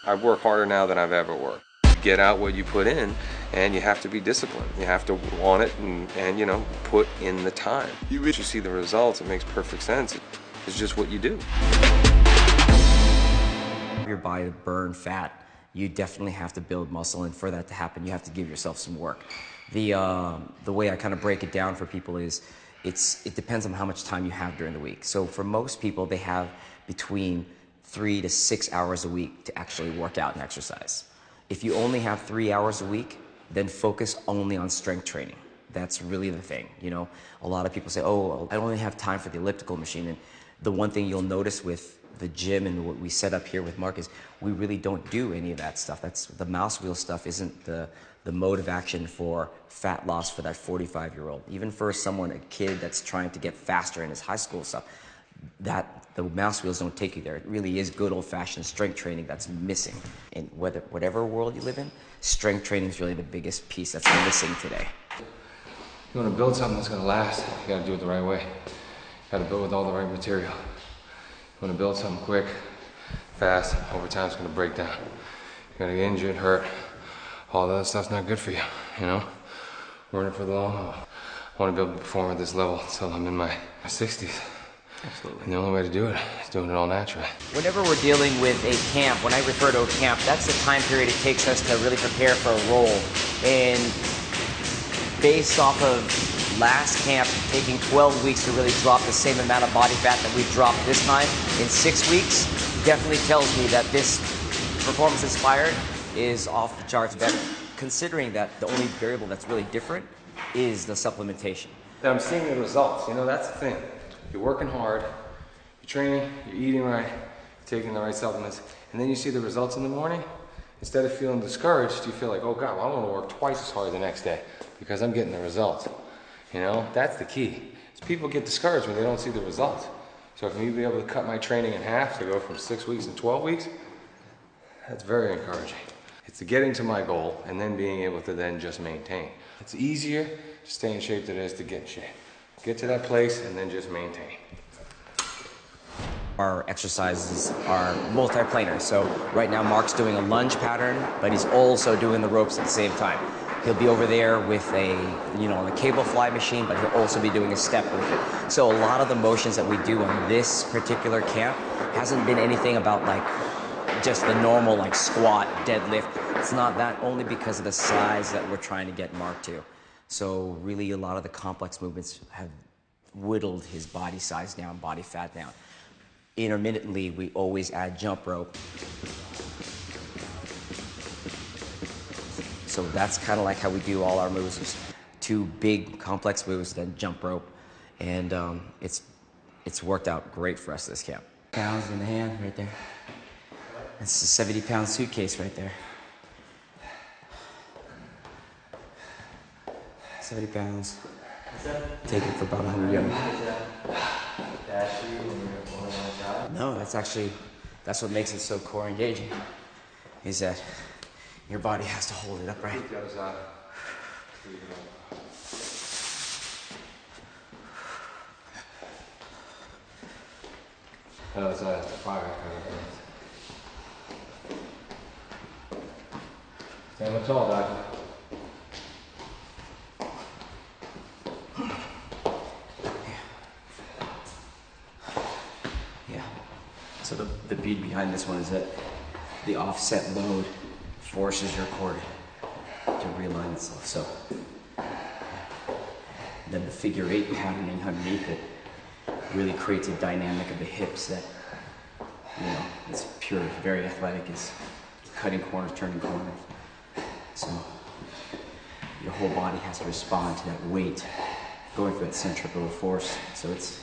I work harder now than I've ever worked. Get out what you put in, and you have to be disciplined. You have to want it and you know, put in the time. You see the results, it makes perfect sense. It's just what you do. Your body to burn fat, you definitely have to build muscle, and for that to happen, you have to give yourself some work. The way I kind of break it down for people is, it depends on how much time you have during the week. So for most people, they have between 3 to 6 hours a week to actually work out and exercise. If you only have 3 hours a week, then focus only on strength training. That's really the thing. You know, a lot of people say, oh, I only have time for the elliptical machine. And the one thing you'll notice with the gym and what we set up here with Mark is we really don't do any of that stuff. That's the mouse wheel stuff isn't the mode of action for fat loss for that 45-year-old. Even for someone, a kid that's trying to get faster in his high school stuff, that the mouse wheels don't take you there. It really is good old-fashioned strength training that's missing. In whatever world you live in, strength training is really the biggest piece that's missing today. You want to build something that's going to last, you got to do it the right way. You got to build with all the right material. You want to build something quick, fast, over time it's going to break down. You're going to get injured, hurt. All that stuff's not good for you, you know? We're in it for the long haul. I want to be able to perform at this level until I'm in my 60s. Absolutely. And the only way to do it is doing it all naturally. Whenever we're dealing with a camp, when I refer to a camp, that's the time period it takes us to really prepare for a role. And based off of last camp, taking 12 weeks to really drop the same amount of body fat that we've dropped this time in 6 weeks, definitely tells me that this Performance Inspired is off the charts better. Considering that the only variable that's really different is the supplementation. I'm seeing the results, you know, that's the thing. You're working hard, you're training, you're eating right, you're taking the right supplements, and then you see the results in the morning. Instead of feeling discouraged, you feel like, oh God, well, I want to work twice as hard the next day because I'm getting the results. You know, that's the key. Is people get discouraged when they don't see the results. So for me to be able to cut my training in half to go from 6 weeks to 12 weeks, that's very encouraging. It's the getting to my goal and then being able to then just maintain. It's easier to stay in shape than it is to get in shape. Get to that place and then just maintain. Our exercises are multi-planar. So right now Mark's doing a lunge pattern, but he's also doing the ropes at the same time. He'll be over there with a cable fly machine, but he'll also be doing a step with it. So a lot of the motions that we do on this particular camp hasn't been anything about like just the normal like squat, deadlift. It's not that, only because of the size that we're trying to get Mark to. So really a lot of the complex movements have whittled his body size down, body fat down. Intermittently, we always add jump rope. So that's kind of like how we do all our moves. Is 2 big complex moves, then jump rope. And it's worked out great for us this camp. Pounds in the hand right there. That's a 70-pound suitcase right there. 70 pounds. Take it for about 100 yards. No, that's what makes it so core engaging, is that your body has to hold it upright. That's a fire. Stand up tall, Doctor. Yeah. So the beauty behind this one is that the offset load forces your core to realign itself. So then the figure 8 pattern underneath it really creates a dynamic of the hips that, you know, it's pure, very athletic. It's cutting corners, turning corners. So your whole body has to respond to that weight going through that centripetal force. So it's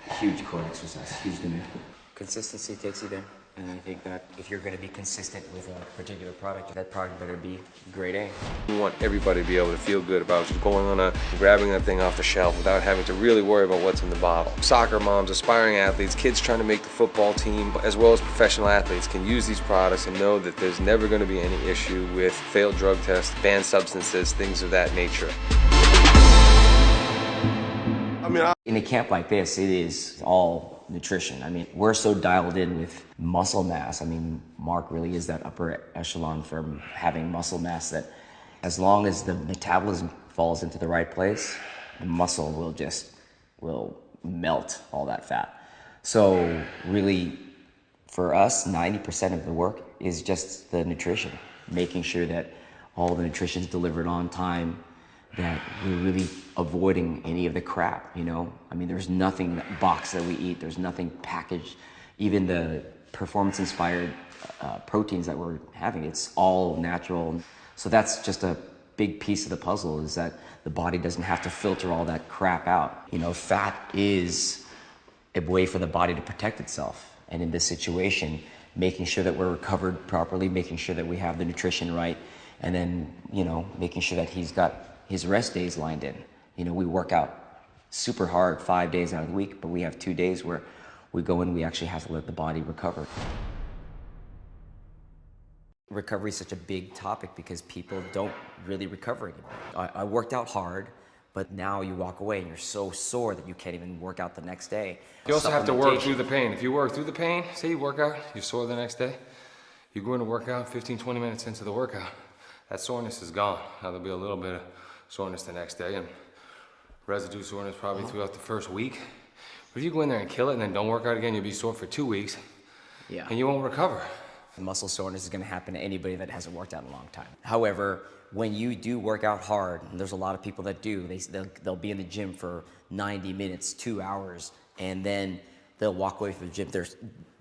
a huge core exercise, huge demand. Consistency takes you there. And I think that if you're going to be consistent with a particular product, that product better be grade A. We want everybody to be able to feel good about just going on and grabbing that thing off the shelf without having to really worry about what's in the bottle. Soccer moms, aspiring athletes, kids trying to make the football team, as well as professional athletes can use these products and know that there's never going to be any issue with failed drug tests, banned substances, things of that nature. In a camp like this, it is all nutrition. I mean, we're so dialed in with muscle mass. I mean, Mark really is that upper echelon from having muscle mass that as long as the metabolism falls into the right place, the muscle will melt all that fat. So really, for us, 90% of the work is just the nutrition, making sure that all the nutrition is delivered on time, that we're really avoiding any of the crap, you know? I mean, there's nothing boxed that we eat, there's nothing packaged. Even the performance-inspired proteins that we're having, it's all natural. So that's just a big piece of the puzzle, is that the body doesn't have to filter all that crap out. You know, fat is a way for the body to protect itself. And in this situation, making sure that we're recovered properly, making sure that we have the nutrition right, and then, you know, making sure that he's got his rest days lined in. You know, we work out super hard 5 days out of the week, but we have 2 days where we go in, we actually have to let the body recover. Recovery is such a big topic because people don't really recover anymore. I worked out hard, but now you walk away and you're so sore that you can't even work out the next day. You also have to work through the pain. If you work through the pain, say you work out, you're sore the next day, you go in to work out 15, 20 minutes into the workout, that soreness is gone. Now there'll be a little bit of soreness the next day and residue soreness probably throughout the first week. But if you go in there and kill it and then don't work out again, you'll be sore for 2 weeks, and you won't recover. Muscle soreness is going to happen to anybody that hasn't worked out in a long time. However, when you do work out hard, and there's a lot of people that do, they'll be in the gym for 90 minutes, 2 hours, and then they'll walk away from the gym. They're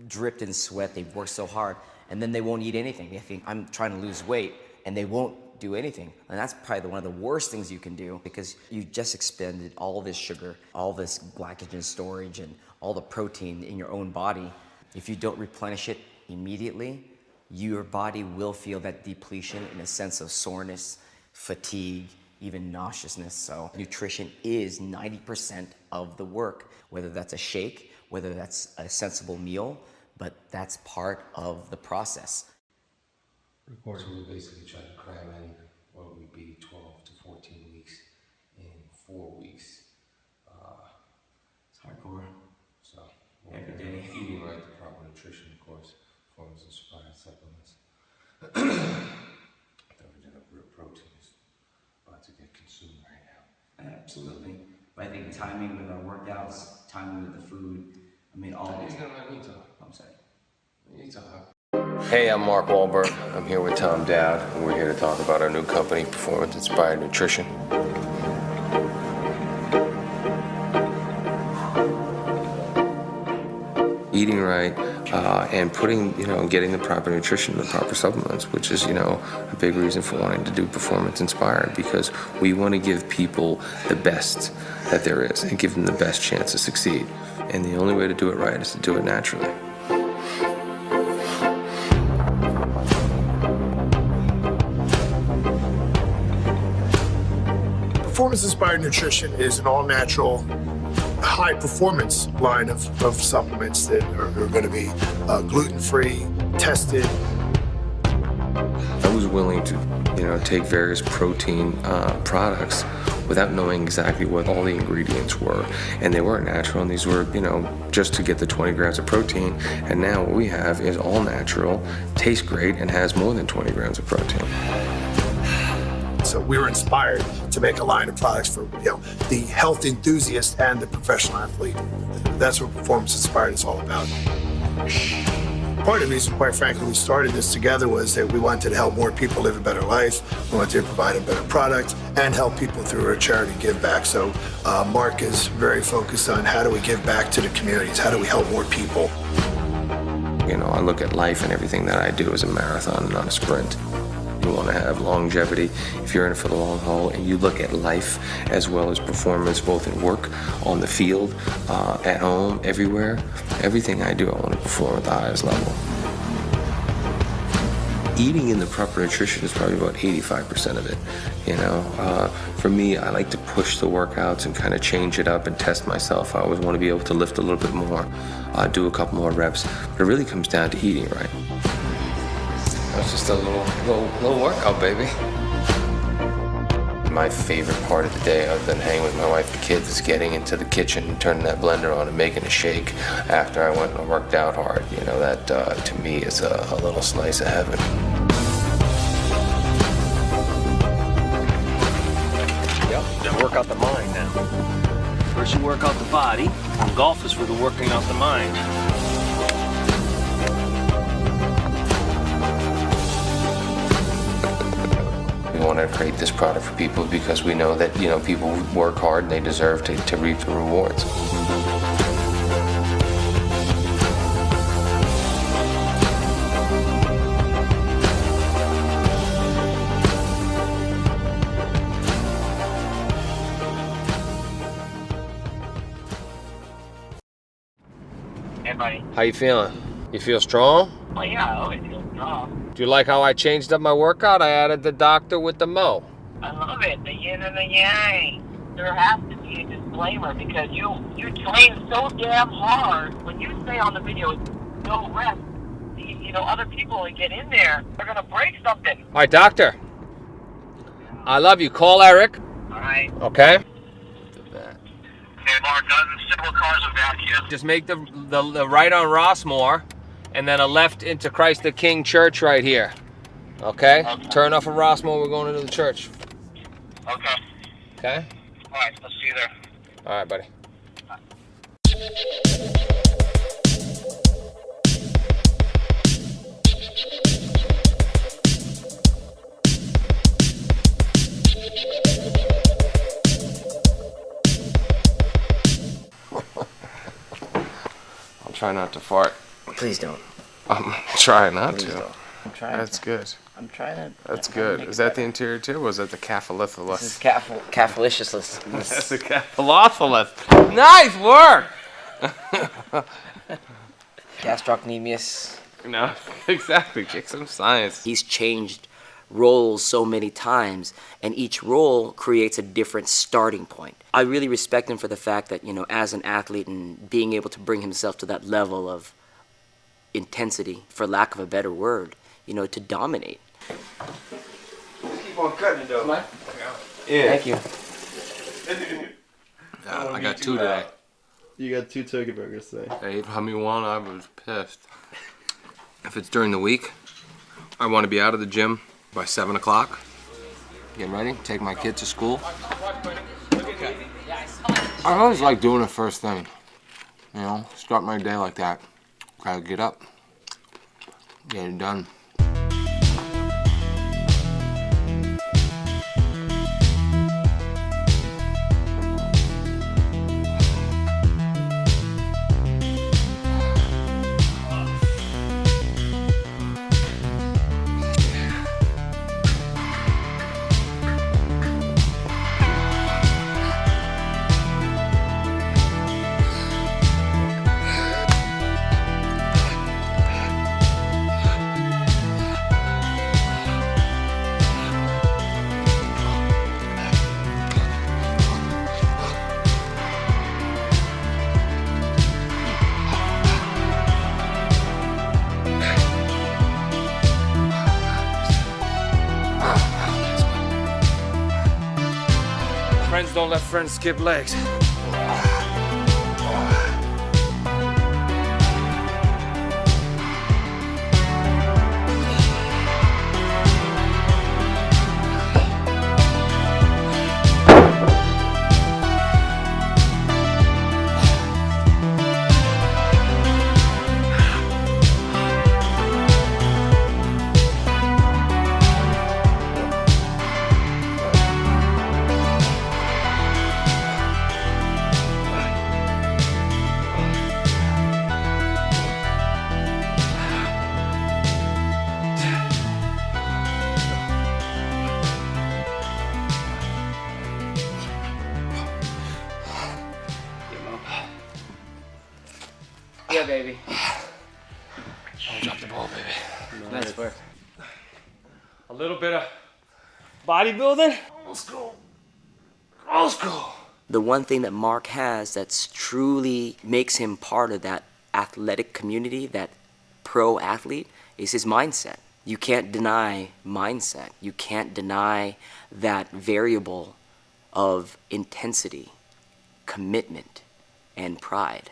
dripped in sweat. They've worked so hard, and then they won't eat anything. They think, I'm trying to lose weight, and they won't do anything. And that's probably one of the worst things you can do, because you just expended all this sugar, all this glycogen storage, and all the protein in your own body. If you don't replenish it immediately, your body will feel that depletion in a sense of soreness, fatigue, even nauseousness. So nutrition is 90% of the work, whether that's a shake, whether that's a sensible meal, but that's part of the process. So we basically try to cram in what would be 12 to 14 weeks in 4 weeks. It's hardcore. So every day. Eating right, the proper nutrition, of course, performance-inspired supplements. The original protein is about to get consumed right now. Absolutely. But I think timing with our workouts, timing with the food, I mean, all He's gonna let me talk. I'm sorry. You talk. Hey, I'm Mark Wahlberg. I'm here with Tom Dowd, and we're here to talk about our new company, Performance Inspired Nutrition. Eating right and putting, getting the proper nutrition, the proper supplements, which is, a big reason for wanting to do Performance Inspired, because we want to give people the best that there is and give them the best chance to succeed. And the only way to do it right is to do it naturally. Performance-inspired nutrition is an all-natural, high-performance line of supplements that are going to be gluten-free, tested. I was willing to, take various protein products without knowing exactly what all the ingredients were. And they weren't natural, and these were, just to get the 20 grams of protein. And now what we have is all natural, tastes great, and has more than 20 grams of protein. So we were inspired to make a line of products for the health enthusiast and the professional athlete. That's what Performance Inspired is all about. Part of the reason, quite frankly, we started this together was that we wanted to help more people live a better life. We wanted to provide a better product and help people through our charity give back. So Mark is very focused on how do we give back to the communities? How do we help more people? I look at life and everything that I do as a marathon, not a sprint. You want to have longevity if you're in it for the long haul, and you look at life as well as performance, both in work, on the field, at home, everywhere. Everything I do, I want to perform at the highest level. Eating in the proper nutrition is probably about 85% of it. For me, I like to push the workouts and kind of change it up and test myself. I always want to be able to lift a little bit more, do a couple more reps, but it really comes down to eating right. It's just a little workout, baby. My favorite part of the day, other than hanging with my wife and kids, is getting into the kitchen and turning that blender on and making a shake after I went and worked out hard. You know, that to me is a little slice of heaven. Yep, work out the mind now. First you work out the body, and golf is for the working out the mind. We want to create this product for people because we know that, you know, people work hard and they deserve to reap the rewards. Hey, buddy. How you feeling? You feel strong? Well, yeah, I always feel strong. Do you like how I changed up my workout? I added the doctor with the mo. I love it, the yin and the yang. There has to be a disclaimer because you train so damn hard. When you say on the video, no rest, you know, other people that get in there are going to break something. All right, doctor. I love you. Call Eric. All right. Okay? Hey, Mark, several cars are back here. Just make the right on Rossmore and then a left into Christ the King Church right here. Okay? Turn off of Rossmore. We're going into the church. Okay. Okay? All right, I'll see you there. All right, buddy. I'll try not to fart. Please don't. I'm trying not Please to. don't. I'm trying. That's good. I'm trying to. That's I'm trying to good. make Is it that the better. interior too, or was that the capitolithilus? This is cafeliciousness. That's the capitolithilus. Nice work! Gastrocnemius. No, exactly. Kick some science. He's changed roles so many times, and each role creates a different starting point. I really respect him for the fact that, you know, as an athlete and being able to bring himself to that level of intensity, for lack of a better word, you know, to dominate. Just keep on cutting it, though. Yeah. Thank you. I got two today. You got 2 turkey burgers today. I ate me one. I was pissed. If it's during the week, I want to be out of the gym by 7 o'clock. Getting ready, take my kid to school. I always like doing it first thing. You know, start my day like that. Gotta get up, get it done. Friends don't let friends skip legs. Yeah, baby. Don't drop the ball, baby. Nice work. A little bit of bodybuilding. Old school. Old school. The one thing that Mark has that's truly makes him part of that athletic community, that pro athlete, is his mindset. You can't deny mindset. You can't deny that variable of intensity, commitment, and pride.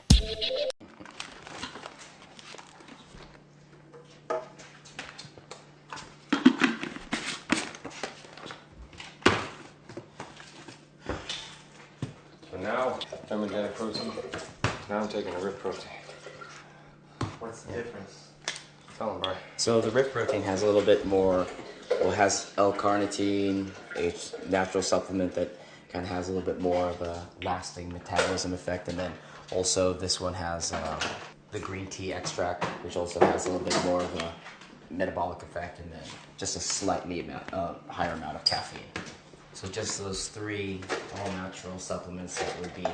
So now, thermogenic protein. Now I'm taking a rip protein. What's the difference? Tell them, Brian. So the rip protein has a little bit more, well, it has L-carnitine, a natural supplement that kind of has a little bit more of a lasting metabolism effect. And then also this one has the green tea extract, which also has a little bit more of a metabolic effect, and then just a slightly higher amount of caffeine. So just those three all-natural supplements that would be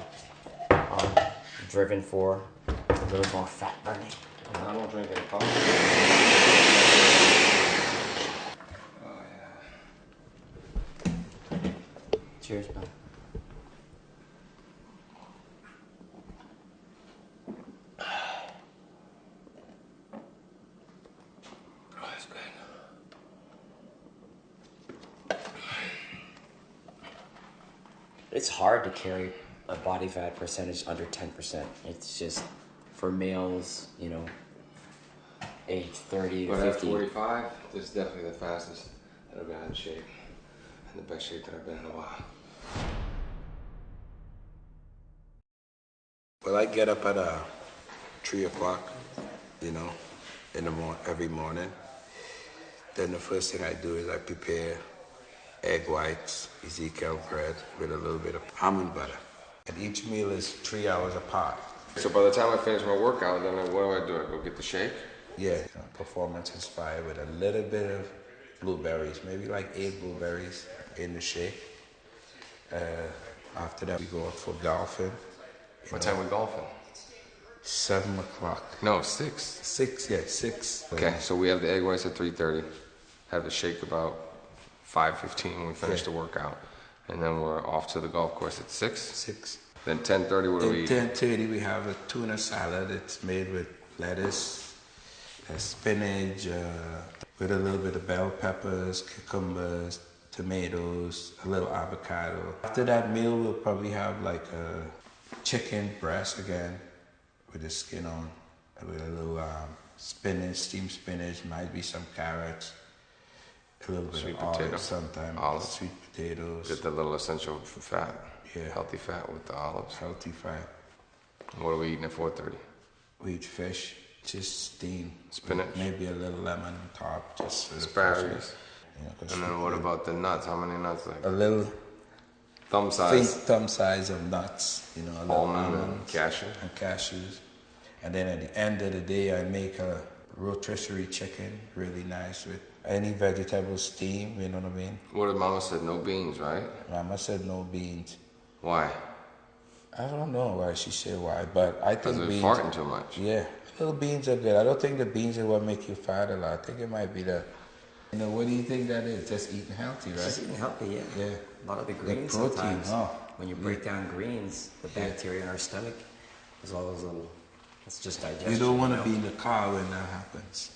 driven for a little more fat burning. I don't drink any coffee. Oh, yeah. Cheers, man. Oh, that's good. It's hard to carry a body fat percentage under 10%. It's just for males, you know, age 30 to But at 50. 45, this is definitely the fastest that I've been in shape. And the best shape that I've been in a while. Well, I get up at 3 o'clock, in the every morning. Then the first thing I do is I prepare egg whites, Ezekiel bread with a little bit of almond butter. And each meal is 3 hours apart. So by the time I finish my workout, then what do? I go get the shake? Yeah, performance inspired with a little bit of blueberries, maybe like 8 blueberries in the shake. After that, we go out for golfing. What time we golfing? 7 o'clock. No, 6. 6. Okay, so we have the egg whites at 3:30. Have the shake about 5:15 when we finish the workout. And then we're off to the golf course at 6. 6. Then 10:30, what do we At eat? 10:30, we have a tuna salad. It's made with lettuce, spinach, with a little bit of bell peppers, cucumbers, tomatoes, a little avocado. After that meal, we'll probably have like a chicken breast again with the skin on, with a little spinach, steamed spinach, might be some carrots, a little bit Sweet of olives potato. sometimes, Olives. sweet potatoes, Get the little essential fat. Yeah. Healthy fat with the olives. healthy fat. And what are we eating at 4:30? We eat fish, just steamed. Spinach. Maybe a little lemon on top, just for the Asparagus. freshness. You know, 'cause And then what about the nuts? How many nuts? Like a little thumb think size? thumb size of nuts, a little Almond and almonds cashew? and cashews. And then at the end of the day, I make a rotisserie chicken, really nice with any vegetable steam, you know what I mean? What did Mama said? No beans, right? Mama said no beans. Why? I don't know why she said why, but I Because think we're beans. farting too much. Yeah, little beans are good. I don't think the beans are what make you fat a lot. I think it might be what do you think that is? Just eating healthy, right? Just eating healthy, yeah. Yeah. A lot of the Like greens protein, sometimes. huh? When you break down greens, the bacteria in our stomach, as well as little, it's just digestion. You don't want to be in the car when that happens.